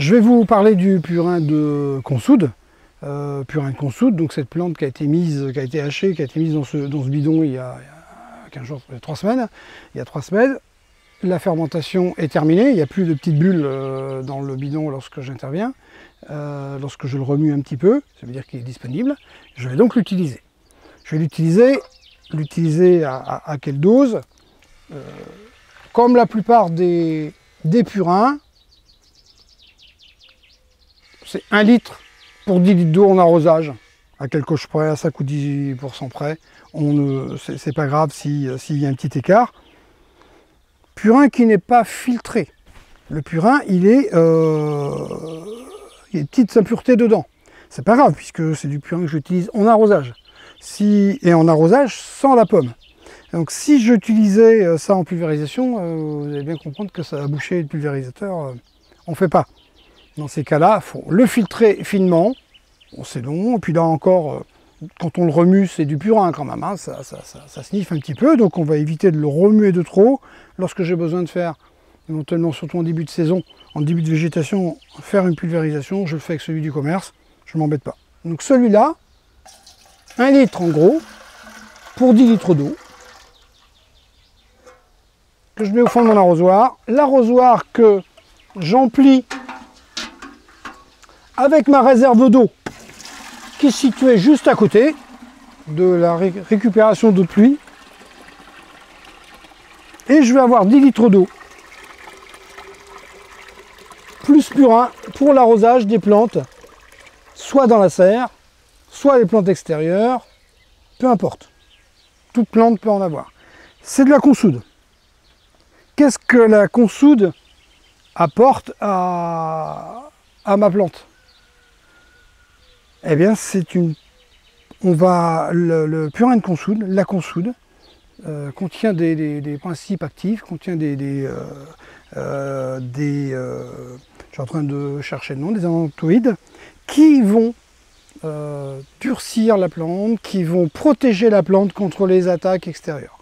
Je vais vous parler du purin de consoude. Purin de consoude, donc cette plante qui a été hachée, qui a été mise dans ce bidon il y a 15 jours, 3 semaines. Il y a 3 semaines. La fermentation est terminée, il n'y a plus de petites bulles dans le bidon lorsque j'interviens. Lorsque je le remue un petit peu, ça veut dire qu'il est disponible. Je vais donc l'utiliser. Je vais l'utiliser à quelle dose? Comme la plupart des purins, c'est 1 litre pour 10 litres d'eau en arrosage, à quelque chose près, à 5 ou 10% près. C'est pas grave s'il y a un petit écart. Purin qui n'est pas filtré. Le purin, il y a des petites impuretés dedans. C'est pas grave, puisque c'est du purin que j'utilise en arrosage. Et en arrosage sans la pomme. Donc si j'utilisais ça en pulvérisation, vous allez bien comprendre que ça va boucher le pulvérisateur. On ne fait pas. Dans ces cas-là, il faut le filtrer finement. Bon, c'est long. Et puis là encore, quand on le remue, c'est du purin quand même. Hein, ça sniffe un petit peu. Donc on va éviter de le remuer de trop. Lorsque j'ai besoin de faire, éventuellement surtout en début de saison, en début de végétation, faire une pulvérisation, je le fais avec celui du commerce. Je ne m'embête pas. Donc celui-là, 1 litre en gros, pour 10 litres d'eau, que je mets au fond de mon arrosoir. L'arrosoir que j'emplis avec ma réserve d'eau qui est située juste à côté de la récupération d'eau de pluie. Et je vais avoir 10 litres d'eau plus purin pour l'arrosage des plantes, soit dans la serre, soit les plantes extérieures, peu importe. Toute plante peut en avoir. C'est de la consoude. Qu'est-ce que la consoude apporte à ma plante? Eh bien, le purin de consoude, la consoude, contient des principes actifs, contient je suis en train de chercher le nom, des allantoïdes, qui vont durcir la plante, qui vont protéger la plante contre les attaques extérieures.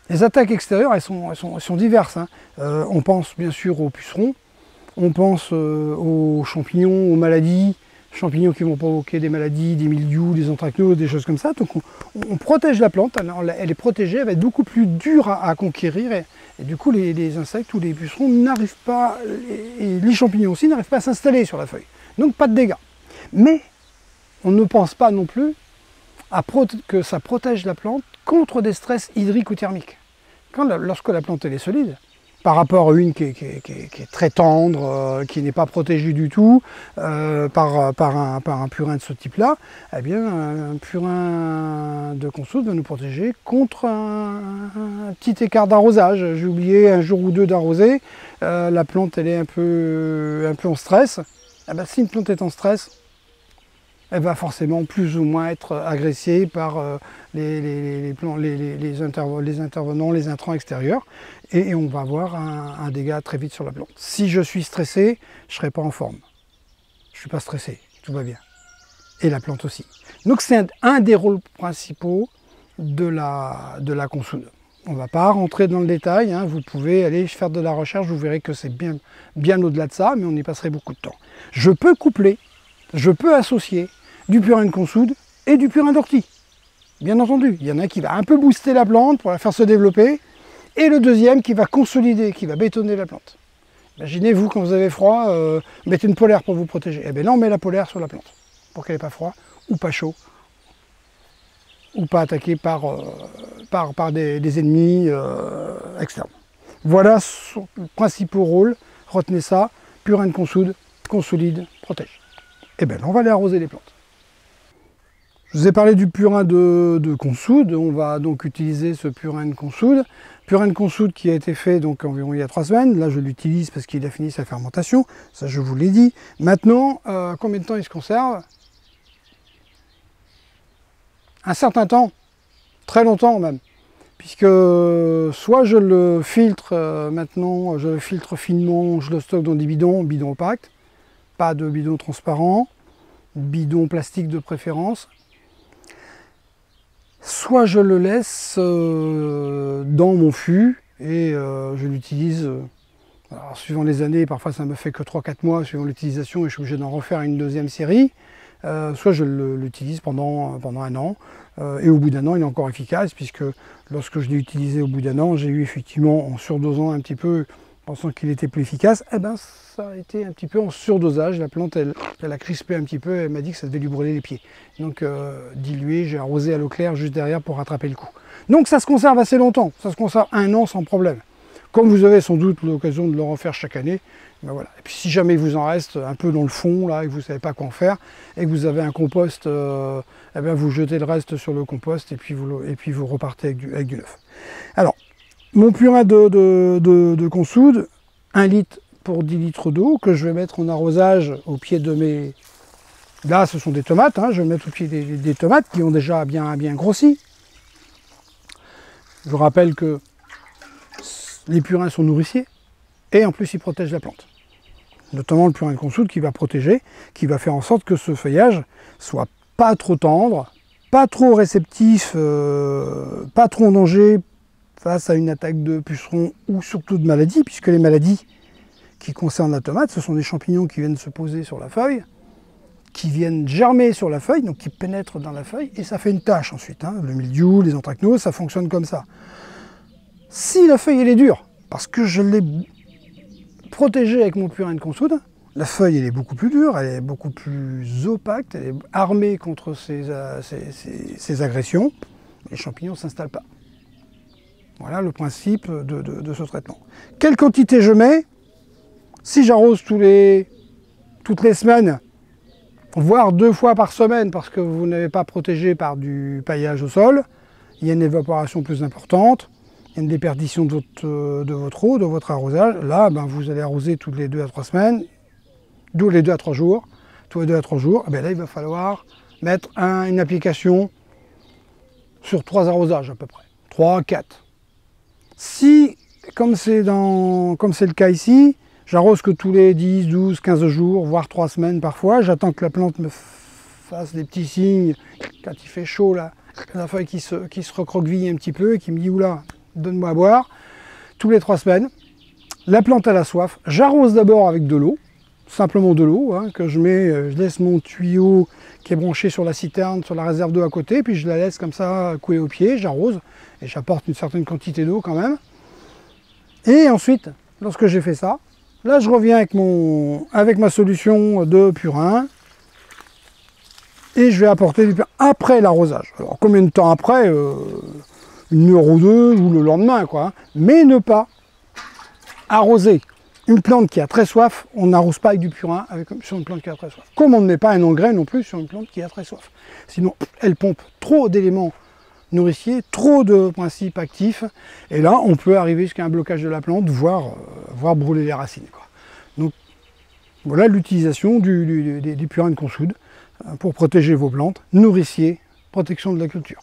Les attaques extérieures, elles sont diverses. Hein. On pense bien sûr aux pucerons, on pense aux champignons, aux maladies, champignons qui vont provoquer des maladies, des mildious, des anthracnoses, des choses comme ça. Donc on protège la plante, elle est protégée, elle va être beaucoup plus dure à conquérir et du coup les insectes ou les pucerons n'arrivent pas, et les champignons aussi n'arrivent pas à s'installer sur la feuille. Donc pas de dégâts. Mais on ne pense pas non plus que ça protège la plante contre des stress hydriques ou thermiques. Lorsque la plante elle est solide, par rapport à une qui est très tendre, qui n'est pas protégée du tout, par un purin de ce type-là, eh bien un purin de consoude va nous protéger contre un petit écart d'arrosage. J'ai oublié 1 jour ou 2 d'arroser, la plante elle est un peu en stress. Eh bien, si une plante est en stress, elle va forcément plus ou moins être agressée par les intervenants, les intrants extérieurs, et on va avoir un dégât très vite sur la plante. Si je suis stressé, je ne serai pas en forme. Je ne suis pas stressé, tout va bien. Et la plante aussi. Donc c'est un des rôles principaux de la consoude. On ne va pas rentrer dans le détail, hein. Vous pouvez aller faire de la recherche, vous verrez que c'est bien au-delà de ça, mais on y passerait beaucoup de temps. Je peux coupler, je peux associer du purin de consoude et du purin d'ortie. Bien entendu, il y en a un qui va un peu booster la plante pour la faire se développer, et le deuxième qui va consolider, qui va bétonner la plante. Imaginez-vous, quand vous avez froid, mettez une polaire pour vous protéger. Et bien là, on met la polaire sur la plante, pour qu'elle n'ait pas froid, ou pas chaud, ou pas attaquée par des ennemis externes. Voilà son principal rôle, retenez ça, purin de consoude, consolide, protège. Et bien là, on va aller arroser les plantes. Je vous ai parlé du purin de consoude, on va donc utiliser ce purin de consoude. Purin de consoude qui a été fait donc environ il y a 3 semaines, là je l'utilise parce qu'il a fini sa fermentation, ça je vous l'ai dit. Maintenant, combien de temps il se conserve? Un certain temps, très longtemps même, puisque soit je le filtre maintenant, je le filtre finement, je le stocke dans des bidons opaques, pas de bidons transparents, bidons plastiques de préférence, soit je le laisse dans mon fût et je l'utilise Alors, suivant les années, parfois ça me fait que 3-4 mois suivant l'utilisation et je suis obligé d'en refaire une deuxième série. Soit je l'utilise pendant un an et au bout d'un an il est encore efficace puisque lorsque je l'ai utilisé au bout d'un an, j'ai eu effectivement en surdosant un petit peu, pensant qu'il était plus efficace, eh ben ça a été un petit peu en surdosage. La plante elle a crispé un petit peu et elle m'a dit que ça devait lui brûler les pieds. Donc dilué, j'ai arrosé à l'eau claire juste derrière pour rattraper le coup. Donc ça se conserve assez longtemps, ça se conserve un an sans problème. Comme vous avez sans doute l'occasion de le refaire chaque année, ben voilà. Et puis si jamais il vous en reste un peu dans le fond, là, et que vous ne savez pas quoi en faire, et que vous avez un compost, eh bien vous jetez le reste sur le compost et puis vous repartez avec du neuf. Alors, mon purin de consoude, 1 litre pour 10 litres d'eau, que je vais mettre en arrosage au pied de mes... Là, ce sont des tomates, hein, je vais mettre au pied des tomates qui ont déjà bien grossi. Je vous rappelle que les purins sont nourriciers et en plus ils protègent la plante. Notamment le purin de consoude qui va protéger, qui va faire en sorte que ce feuillage soit pas trop tendre, pas trop réceptif, pas trop en danger face à une attaque de pucerons ou surtout de maladies, puisque les maladies qui concernent la tomate, ce sont des champignons qui viennent se poser sur la feuille, qui viennent germer sur la feuille, donc qui pénètrent dans la feuille, et ça fait une tache ensuite. Hein. Le mildiou, les anthracnoses, ça fonctionne comme ça. Si la feuille elle est dure, parce que je l'ai protégée avec mon purin de consoude, la feuille elle est beaucoup plus dure, elle est beaucoup plus opaque, elle est armée contre ces agressions, les champignons ne s'installent pas. Voilà le principe de ce traitement. Quelle quantité je mets? Si j'arrose toutes les semaines, voire 2 fois par semaine, parce que vous n'avez pas protégé par du paillage au sol, il y a une évaporation plus importante, il y a une déperdition de votre eau, de votre arrosage. Là, ben, vous allez arroser toutes les 2 à 3 semaines, tous les 2 à 3 jours. Tous les 2 à 3 jours, ben là, il va falloir mettre une application sur 3 arrosages à peu près. 3, 4. Si, comme c'est le cas ici, j'arrose que tous les 10, 12, 15 jours, voire 3 semaines parfois, j'attends que la plante me fasse des petits signes, quand il fait chaud, là, la feuille qui se recroqueville un petit peu et qui me dit « Oula, donne-moi à boire », tous les 3 semaines. La plante elle a soif, j'arrose d'abord avec de l'eau, simplement de l'eau, hein, que je laisse mon tuyau qui est branché sur la citerne, sur la réserve d'eau à côté, puis je la laisse comme ça couler au pied, j'arrose, et j'apporte une certaine quantité d'eau quand même. Et ensuite, lorsque j'ai fait ça, là je reviens avec ma solution de purin, et je vais apporter du purin après l'arrosage. Alors combien de temps après 1 heure ou 2, ou le lendemain, quoi. Hein. Mais ne pas arroser une plante qui a très soif, on n'arrose pas avec du purin sur une plante qui a très soif. Comme on ne met pas un engrais non plus sur une plante qui a très soif. Sinon, elle pompe trop d'éléments nourriciers, trop de principes actifs, et là, on peut arriver jusqu'à un blocage de la plante, voire brûler les racines, quoi. Donc, voilà l'utilisation des purins de consoude pour protéger vos plantes, nourriciers, protection de la culture.